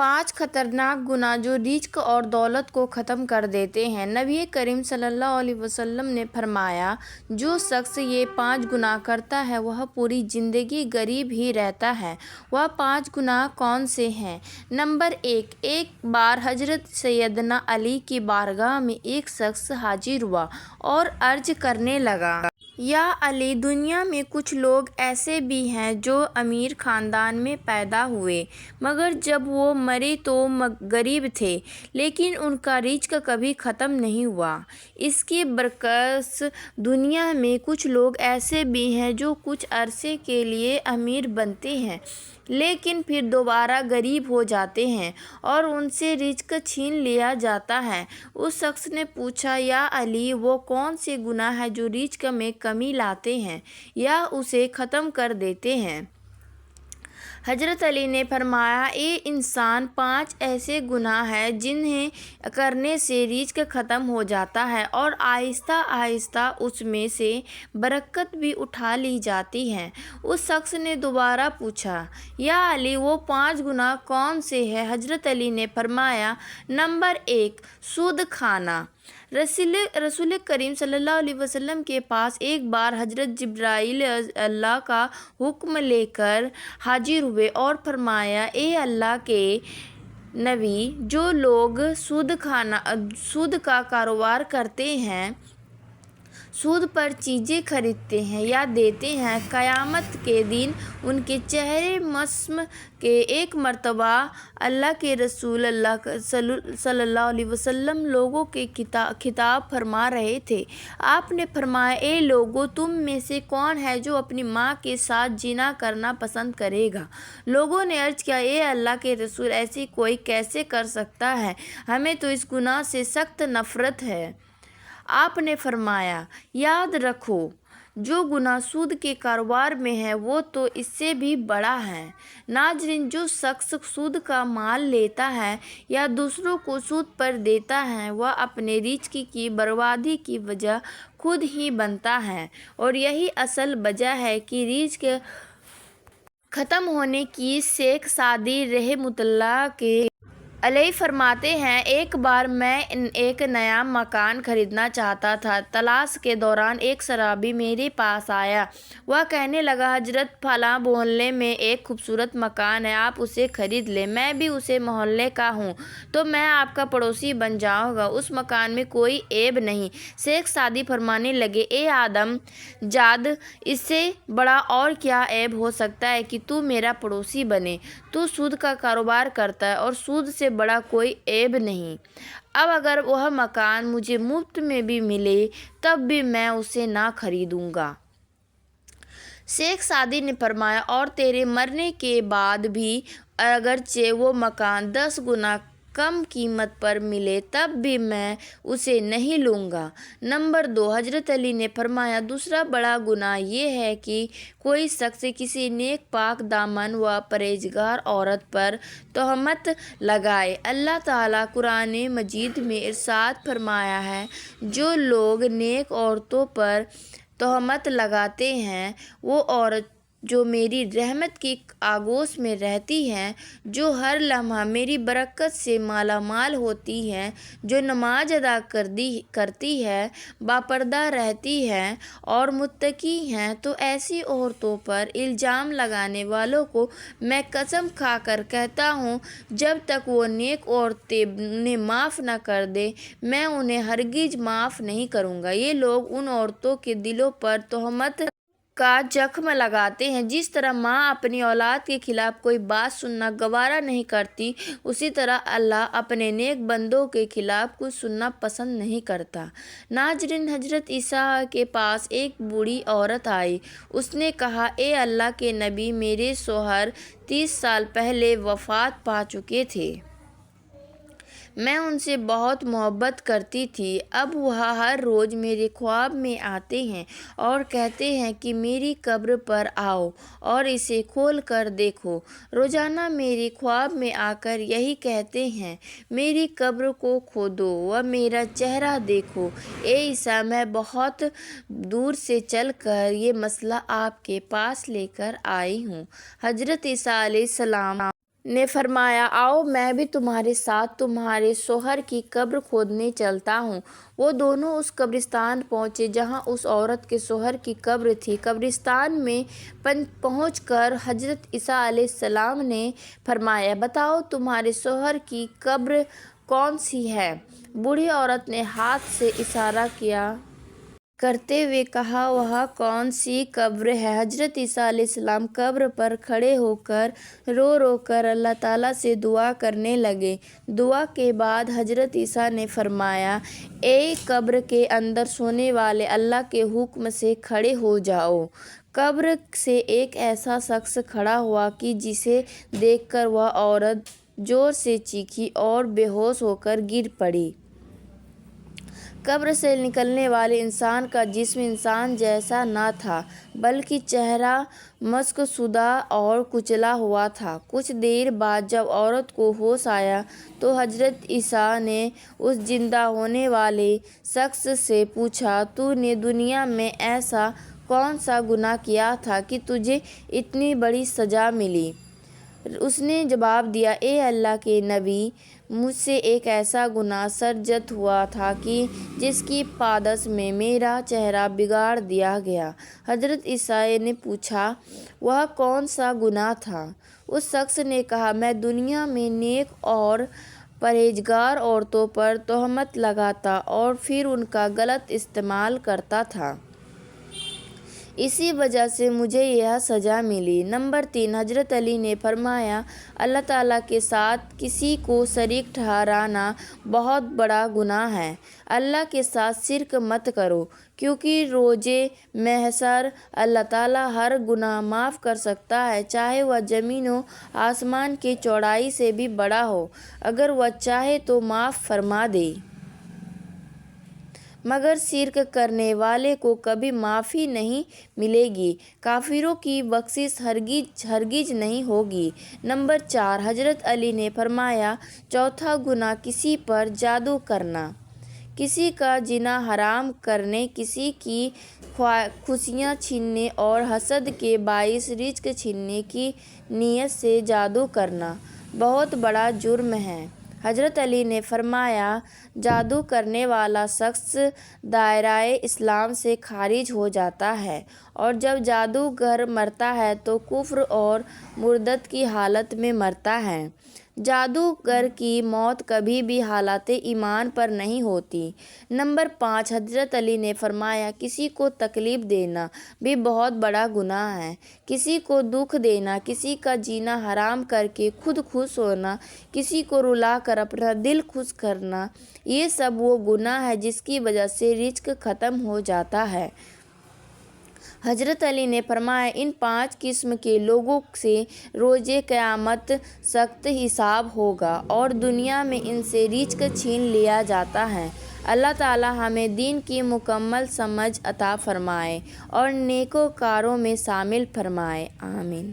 5 خطرناک گناہ جو رزق اور دولت کو ختم کر دیتے ہیں۔ نبی کریم صلی اللہ علیہ وسلم نے فرمایا، جو شخص یہ 5 گناہ کرتا ہے وہ پوری زندگی غریب ہی رہتا ہے۔ وہ 5 گناہ کون سے ہیں؟ نمبر 1، ایک بار حضرت سیدنا علی کی بارگاہ میں ایک شخص حاضر ہوا اور عرض کرنے لگا، یا علی، دنیا میں کچھ لوگ ایسے بھی ہیں جو امیر خاندان میں پیدا ہوئے مگر جب وہ مرے تو غریب تھے، لیکن ان کا رزق کبھی ختم نہیں ہوا۔ اس کے برعکس دنیا میں کچھ لوگ ایسے بھی ہیں جو کچھ عرصے کے لیے امیر بنتے ہیں لیکن پھر دوبارہ غریب ہو جاتے ہیں اور ان سے رزق چھین لیا جاتا ہے۔ اس شخص نے پوچھا، یا علی، وہ کون سے گناہ ہیں جو رزق میں کمی لاتے ہیں یا اسے ختم کر دیتے ہیں؟ حضرت علی نے فرمایا، اے انسان، 5 ایسے گناہ ہیں جنہیں کرنے سے رزق ختم ہو جاتا ہے اور آہستہ آہستہ اس میں سے برکت بھی اٹھا لی جاتی ہے۔ اس شخص نے دوبارہ پوچھا، یا علی، وہ 5 گناہ کون سے ہیں؟ حضرت علی نے فرمایا، نمبر 1، سود کھانا۔ رسول کریم صلی اللہ علیہ وسلم کے پاس ایک بار حضرت جبرائیل اللہ کا حکم لے کر حاضر ہوئے اور فرمایا، اے اللہ کے نبی، جو لوگ سود کا کاروبار کرتے ہیں، سود پر چیزیں خریدتے ہیں یا دیتے ہیں، قیامت کے دن ان کے چہرے مسم کے ایک مرتبہ اللہ کے رسول صلی اللہ علیہ وسلم لوگوں کے خطاب فرما رہے تھے۔ آپ نے فرمایا، اے لوگو، تم میں سے کون ہے جو اپنی ماں کے ساتھ زنا کرنا پسند کرے گا؟ لوگوں نے عرض کیا، اے اللہ کے رسول، ایسی کوئی کیسے کر سکتا ہے؟ ہمیں تو اس گناہ سے سخت نفرت ہے۔ آپ نے فرمایا، یاد رکھو، جو گناہ سود کے کاروبار میں ہے وہ تو اس سے بھی بڑا ہے۔ ناظرین، جو شخص سود کا مال لیتا ہے یا دوسروں کو سود پر دیتا ہے وہ اپنے رزق کی بربادی کی وجہ خود ہی بنتا ہے، اور یہی اصل وجہ ہے کہ رزق ختم ہونے کی۔ شیخ سعدی رحمۃ اللہ علیہ فرماتے ہیں، ایک بار میں ایک نیا مکان خریدنا چاہتا تھا۔ تلاش کے دوران ایک شرابی میرے پاس آیا۔ وہ کہنے لگا، حضرت، فلاں محلے میں ایک خوبصورت مکان ہے، آپ اسے خرید لیں۔ میں بھی اسی محلے کا ہوں تو میں آپ کا پڑوسی بن جاؤں گا، اس مکان میں کوئی عیب نہیں۔ شیخ سعدی فرمانے لگے، اے آدم جاد، اس سے بڑا اور کیا عیب ہو سکتا ہے کہ تو میرا پڑوسی بنے؟ تو سود کا کاروبار کرتا ہے اور سود سے بڑا کوئی عیب نہیں۔ اب اگر وہ مکان مجھے مفت میں بھی ملے تب بھی میں اسے نہ خریدوں گا۔ شیخ سعدی نے فرمایا، اور تیرے مرنے کے بعد بھی اگرچہ وہ مکان 10 گنا کم قیمت پر ملے تب بھی میں اسے نہیں لوں گا۔ نمبر 2، حضرت علی نے فرمایا، دوسرا بڑا گناہ یہ ہے کہ کوئی شخص کسی نیک پاک دامن و پرہیزگار عورت پر تہمت لگائے۔ اللہ تعالیٰ قرآن مجید میں ارشاد فرمایا ہے، جو لوگ نیک عورتوں پر تہمت لگاتے ہیں، وہ عورت جو میری رحمت کی آغوش میں رہتی ہے، جو ہر لمحہ میری برکت سے مالا مال ہوتی ہے، جو نماز ادا کرتی ہے، باپردہ رہتی ہے اور متقی ہیں، تو ایسی عورتوں پر الزام لگانے والوں کو میں قسم کھا کر کہتا ہوں، جب تک وہ نیک عورتیں انہیں معاف نہ کر دیں میں انہیں ہرگز معاف نہیں کروں گا۔ یہ لوگ ان عورتوں کے دلوں پر تہمت کا زخم لگاتے ہیں، جس طرح ماں اپنی اولاد کے خلاف کوئی بات سننا گوارا نہیں کرتی، اسی طرح اللہ اپنے نیک بندوں کے خلاف کچھ سننا پسند نہیں کرتا۔ ناظرین، حضرت عیسیٰ کے پاس ایک بوڑھی عورت آئی۔ اس نے کہا، اے اللہ کے نبی، میرے شوہر 30 سال پہلے وفات پا چکے تھے۔ میں ان سے بہت محبت کرتی تھی۔ اب وہ ہر روز میرے خواب میں آتے ہیں اور کہتے ہیں کہ میری قبر پر آؤ اور اسے کھول کر دیکھو۔ روزانہ میرے خواب میں آ کر یہی کہتے ہیں، میری قبر کو کھودو و میرا چہرہ دیکھو۔ اے عیسیٰ، میں بہت دور سے چل کر یہ مسئلہ آپ کے پاس لے کر آئی ہوں۔ حضرت عیسیٰ علیہ السلام نے فرمایا، آؤ میں بھی تمہارے ساتھ تمہارے شوہر کی قبر کھودنے چلتا ہوں۔ وہ دونوں اس قبرستان پہنچے جہاں اس عورت کے شوہر کی قبر تھی۔ قبرستان میں پہنچ کر حضرت عیسیٰ علیہ السلام نے فرمایا، بتاؤ تمہارے شوہر کی قبر کون سی ہے؟ بوڑھی عورت نے ہاتھ سے اشارہ کرتے ہوئے کہا، وہ کون سی قبر ہے؟ حضرت عیسیٰ علیہ السلام قبر پر کھڑے ہو کر رو رو کر اللہ تعالیٰ سے دعا کرنے لگے۔ دعا کے بعد حضرت عیسیٰ نے فرمایا، اے قبر کے اندر سونے والے، اللہ کے حکم سے کھڑے ہو جاؤ۔ قبر سے ایک ایسا شخص کھڑا ہوا کہ جسے دیکھ کر وہ عورت زور سے چیخی اور بے ہوش ہو کر گر پڑی۔ قبر سے نکلنے والے انسان کا جسم انسان جیسا نہ تھا بلکہ چہرہ مسخ شدہ اور کچلا ہوا تھا۔ کچھ دیر بعد جب عورت کو ہوش آیا تو حضرت عیسیٰ نے اس زندہ ہونے والے شخص سے پوچھا، تو نے دنیا میں ایسا کون سا گناہ کیا تھا کہ تجھے اتنی بڑی سزا ملی؟ اس نے جواب دیا، اے اللہ کے نبی، مجھ سے ایک ایسا گناہ سرزد ہوا تھا کہ جس کی پاداش میں میرا چہرہ بگاڑ دیا گیا۔ حضرت عیسیٰ نے پوچھا، وہ کون سا گناہ تھا؟ اس شخص نے کہا، میں دنیا میں نیک اور پرہیزگار عورتوں پر تہمت لگاتا اور پھر ان کا غلط استعمال کرتا تھا۔ اسی وجہ سے مجھے یہ سزا ملی۔ نمبر 3، حضرت علی نے فرمایا، اللہ تعالیٰ کے ساتھ کسی کو شریک ٹھہرانا بہت بڑا گناہ ہے۔ اللہ کے ساتھ شرک مت کرو، کیونکہ روز محشر اللہ تعالیٰ ہر گناہ معاف کر سکتا ہے، چاہے وہ زمین و آسمان کی چوڑائی سے بھی بڑا ہو۔ اگر وہ چاہے تو معاف فرما دے۔ مگر شرک کرنے والے کو کبھی معافی نہیں ملے گی، کافروں کی بخشش ہرگز نہیں ہوگی۔ نمبر 4، حضرت علی نے فرمایا، چوتھا گناہ کسی پر جادو کرنا، کسی کا زنا حرام کرنے، کسی کی خوشیاں چھیننے اور حسد کے باعث رزق چھیننے کی نیت سے جادو کرنا بہت بڑا جرم ہے۔ حضرت علی نے فرمایا، جادو کرنے والا شخص دائرۂ اسلام سے خارج ہو جاتا ہے، اور جب جادوگر مرتا ہے تو کفر اور مردت کی حالت میں مرتا ہے۔ جادوگر کی موت کبھی بھی حالت ایمان پر نہیں ہوتی۔ نمبر 5، حضرت علی نے فرمایا، کسی کو تکلیف دینا بھی بہت بڑا گناہ ہے۔ کسی کو دکھ دینا، کسی کا جینا حرام کر کے خود خوش ہونا، کسی کو رلا کر اپنا دل خوش کرنا، یہ سب وہ گناہ ہے جس کی وجہ سے رزق ختم ہو جاتا ہے۔ حضرت علی نے فرمایا، ان 5 قسم کے لوگوں سے روز قیامت سخت حساب ہوگا اور دنیا میں ان سے رزق چھین لیا جاتا ہے۔ اللہ تعالیٰ ہمیں دین کی مکمل سمجھ عطا فرمائے اور نیکوکاروں میں شامل فرمائے، آمین۔